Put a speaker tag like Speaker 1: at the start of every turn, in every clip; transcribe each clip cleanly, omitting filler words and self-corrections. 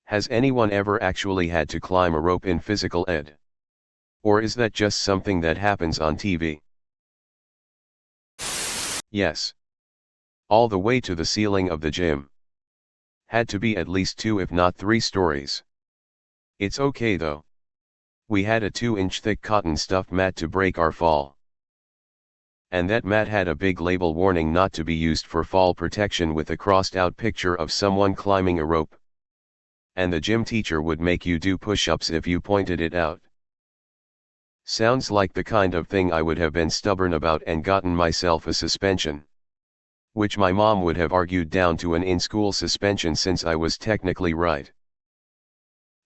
Speaker 1: Has anyone ever actually had to climb a rope in physical ed? Or is that just something that happens on TV? Yes. All the way to the ceiling of the gym. Had to be at least 2 if not 3 stories. It's okay though. We had a 2-inch thick cotton stuffed mat to break our fall. And that mat had a big label warning not to be used for fall protection with a crossed out picture of someone climbing a rope. And the gym teacher would make you do push-ups if you pointed it out. Sounds like the kind of thing I would have been stubborn about and gotten myself a suspension. Which my mom would have argued down to an in-school suspension since I was technically right.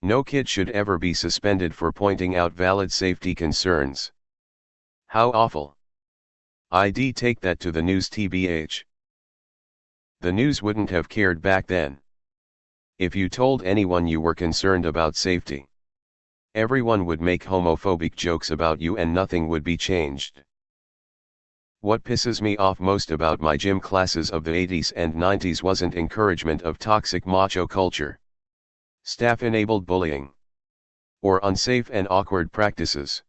Speaker 1: No kid should ever be suspended for pointing out valid safety concerns. How awful. I'd take that to the news tbh. The news wouldn't have cared back then. If you told anyone you were concerned about safety, everyone would make homophobic jokes about you and nothing would be changed. What pisses me off most about my gym classes of the 80s and 90s wasn't encouragement of toxic macho culture, staff-enabled bullying, or unsafe and awkward practices.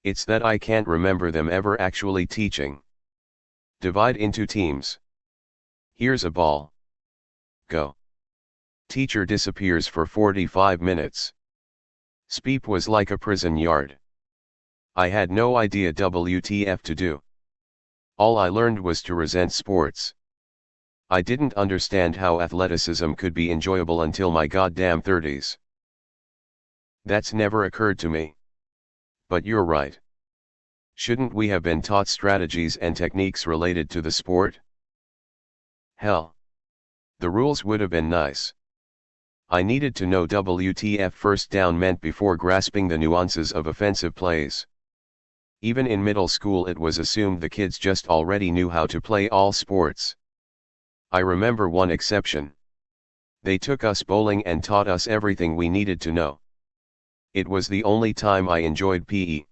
Speaker 1: It's that I can't remember them ever actually teaching. Divide into teams. Here's a ball. Go. Teacher disappears for 45 minutes. SPEEP was like a prison yard. I had no idea WTF to do. All I learned was to resent sports. I didn't understand how athleticism could be enjoyable until my goddamn 30s. That's never occurred to me. But you're right. Shouldn't we have been taught strategies and techniques related to the sport? Hell. The rules would have been nice. I needed to know WTF first down meant before grasping the nuances of offensive plays. Even in middle school it was assumed the kids just already knew how to play all sports. I remember one exception. They took us bowling and taught us everything we needed to know. It was the only time I enjoyed PE.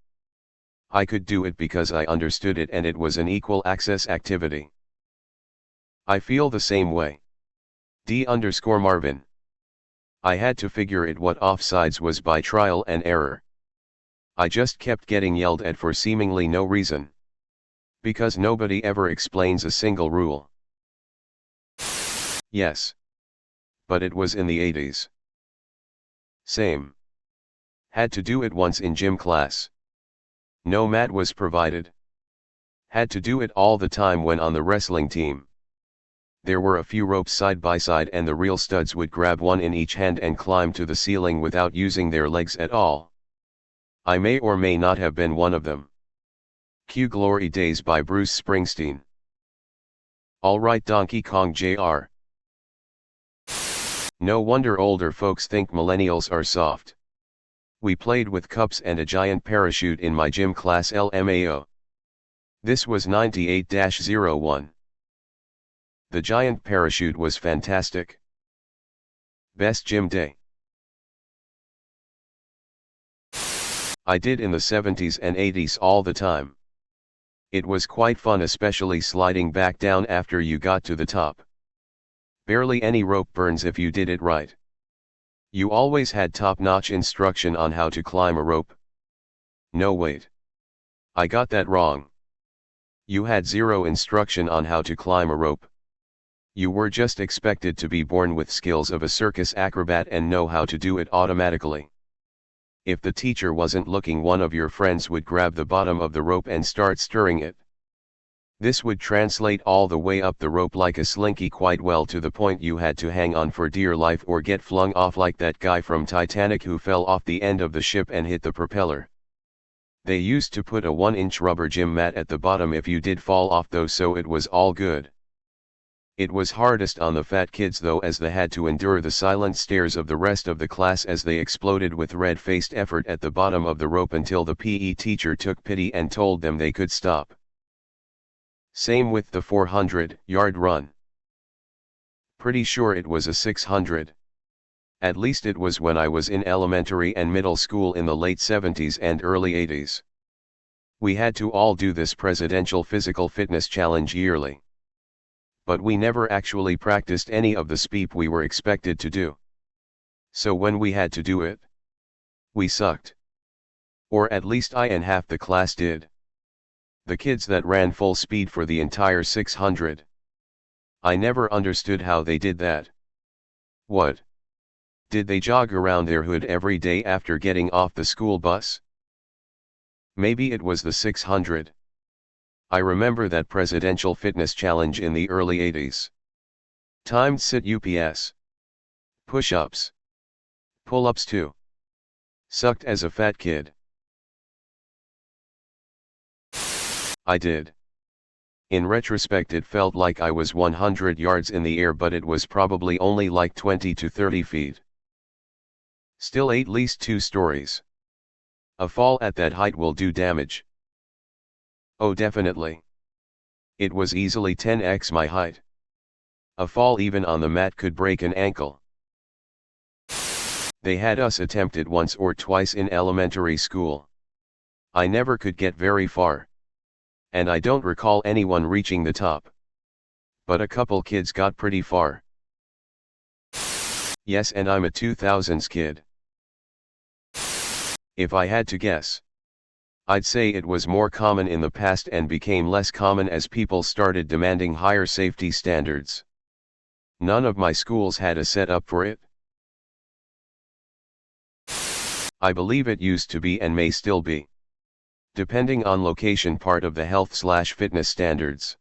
Speaker 1: I could do it because I understood it and it was an equal access activity. I feel the same way. D_Marvin. I had to figure it what offsides was by trial and error. I just kept getting yelled at for seemingly no reason. Because nobody ever explains a single rule. Yes. But it was in the 80s. Same. Had to do it once in gym class. No mat was provided. Had to do it all the time when on the wrestling team. There were a few ropes side by side and the real studs would grab one in each hand and climb to the ceiling without using their legs at all. I may or may not have been one of them. Cue Glory Days by Bruce Springsteen. Alright Donkey Kong Jr. No wonder older folks think millennials are soft. We played with cups and a giant parachute in my gym class LMAO. This was 98-01. The giant parachute was fantastic. Best gym day I did in the 70s and 80s all the time. It was quite fun, especially sliding back down after you got to the top. Barely any rope burns if you did it right. You always had top-notch instruction on how to climb a rope. No wait. I got that wrong. You had zero instruction on how to climb a rope. You were just expected to be born with skills of a circus acrobat and know how to do it automatically. If the teacher wasn't looking, one of your friends would grab the bottom of the rope and start stirring it. This would translate all the way up the rope like a slinky quite well to the point you had to hang on for dear life or get flung off like that guy from Titanic who fell off the end of the ship and hit the propeller. They used to put a 1-inch rubber gym mat at the bottom if you did fall off though, so it was all good. It was hardest on the fat kids though, as they had to endure the silent stares of the rest of the class as they exploded with red-faced effort at the bottom of the rope until the PE teacher took pity and told them they could stop. Same with the 400-yard run. Pretty sure it was a 600. At least it was when I was in elementary and middle school in the late 70s and early 80s. We had to all do this presidential physical fitness challenge yearly. But we never actually practiced any of the SPEEP we were expected to do. So when we had to do it, we sucked. Or at least I and half the class did. The kids that ran full speed for the entire 600. I never understood how they did that. What? Did they jog around their hood every day after getting off the school bus? Maybe it was the 600. I remember that presidential fitness challenge in the early 80s. Timed sit UPS. Push-ups. Pull-ups too. Sucked as a fat kid. I did. In retrospect it felt like I was 100 yards in the air, but it was probably only like 20 to 30 feet. Still at least 2 stories. A fall at that height will do damage. Oh definitely. It was easily 10x my height. A fall even on the mat could break an ankle. They had us attempt it once or twice in elementary school. I never could get very far. And I don't recall anyone reaching the top. But a couple kids got pretty far. Yes, and I'm a 2000s kid. If I had to guess, I'd say it was more common in the past and became less common as people started demanding higher safety standards. None of my schools had a setup for it. I believe it used to be and may still be, depending on location, part of the health/fitness standards.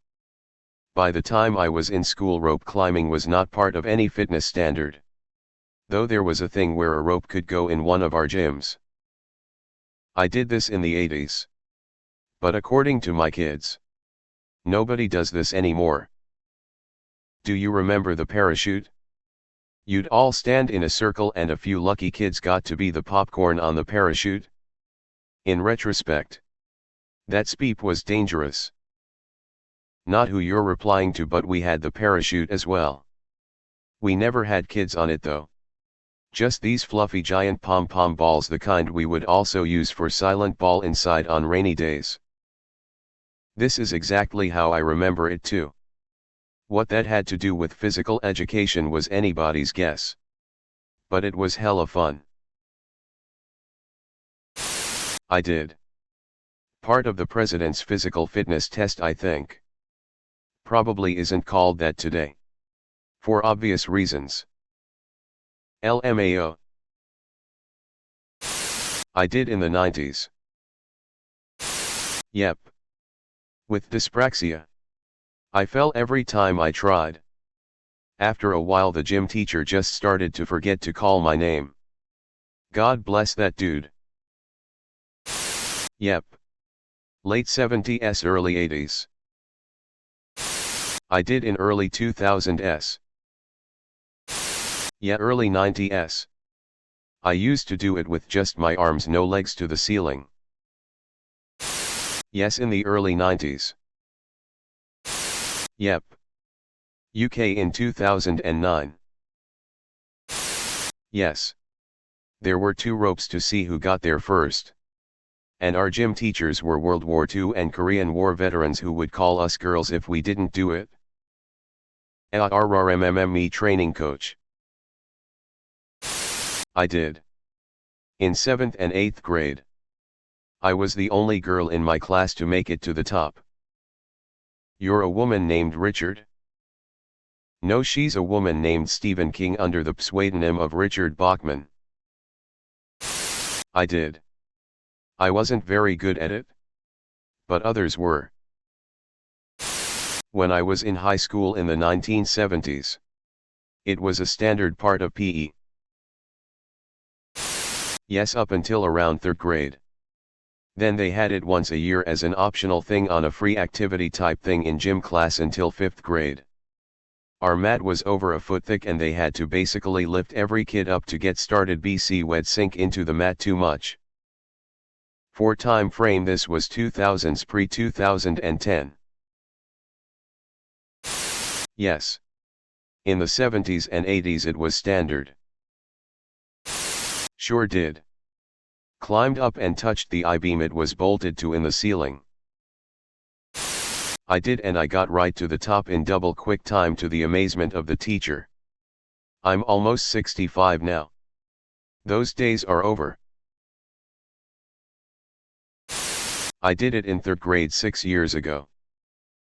Speaker 1: By the time I was in school, rope climbing was not part of any fitness standard. Though there was a thing where a rope could go in one of our gyms. I did this in the 80s. But according to my kids, nobody does this anymore. Do you remember the parachute? You'd all stand in a circle and a few lucky kids got to be the popcorn on the parachute. In retrospect, that speep was dangerous. Not who you're replying to, but we had the parachute as well. We never had kids on it though. Just these fluffy giant pom-pom balls, the kind we would also use for silent ball inside on rainy days. This is exactly how I remember it too. What that had to do with physical education was anybody's guess. But it was hella fun. I did. Part of the president's physical fitness test, I think. Probably isn't called that today. For obvious reasons. LMAO. I did in the 90s. Yep. With dyspraxia. I fell every time I tried. After a while the gym teacher just started to forget to call my name. God bless that dude. Yep. Late 70s, early 80s. I did in early 2000s. Yeah, early 90s. I used to do it with just my arms, no legs, to the ceiling. Yes, in the early 90s. Yep. UK in 2009. Yes. There were 2 ropes to see who got there first. And our gym teachers were World War II and Korean War veterans who would call us girls if we didn't do it. RRMMME training coach. I did. In 7th and 8th grade. I was the only girl in my class to make it to the top. You're a woman named Richard? No, she's a woman named Stephen King under the pseudonym of Richard Bachman. I did. I wasn't very good at it. But others were. When I was in high school in the 1970s. It was a standard part of PE. Yes, up until around 3rd grade. Then they had it once a year as an optional thing on a free activity type thing in gym class until 5th grade. Our mat was over a foot thick and they had to basically lift every kid up to get started. BC would sink into the mat too much. For time frame, this was 2000s, pre-2010. Yes. In the 70s and 80s it was standard. Sure did. Climbed up and touched the I-beam it was bolted to in the ceiling. I did, and I got right to the top in double quick time to the amazement of the teacher. I'm almost 65 now. Those days are over. I did it in 3rd grade 6 years ago.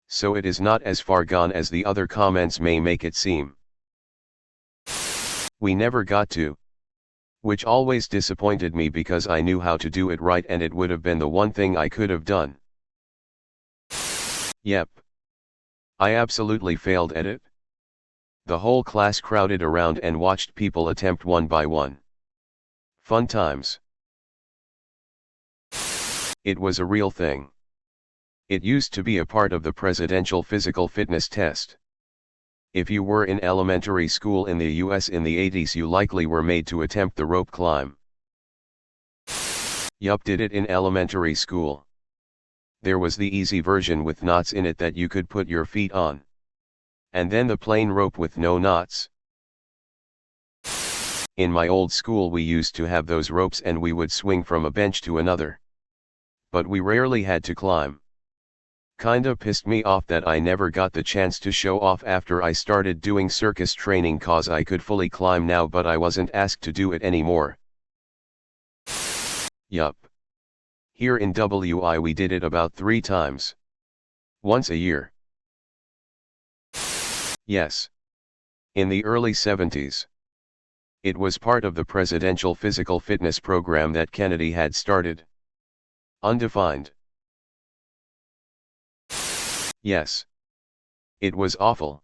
Speaker 1: So it is not as far gone as the other comments may make it seem. We never got to. Which always disappointed me because I knew how to do it right and it would have been the one thing I could have done. Yep. I absolutely failed at it. The whole class crowded around and watched people attempt one by one. Fun times. It was a real thing. It used to be a part of the presidential physical fitness test. If you were in elementary school in the US in the 80s, you likely were made to attempt the rope climb. Yup, did it in elementary school. There was the easy version with knots in it that you could put your feet on. And then the plain rope with no knots. In my old school we used to have those ropes and we would swing from a bench to another. But we rarely had to climb. Kinda pissed me off that I never got the chance to show off after I started doing circus training, cause I could fully climb now but I wasn't asked to do it anymore. Yup. Here in WI we did it about 3 times. Once a year. Yes. In the early 70s. It was part of the presidential physical fitness program that Kennedy had started. Undefined. Yes. It was awful.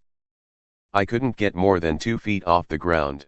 Speaker 1: I couldn't get more than 2 feet off the ground.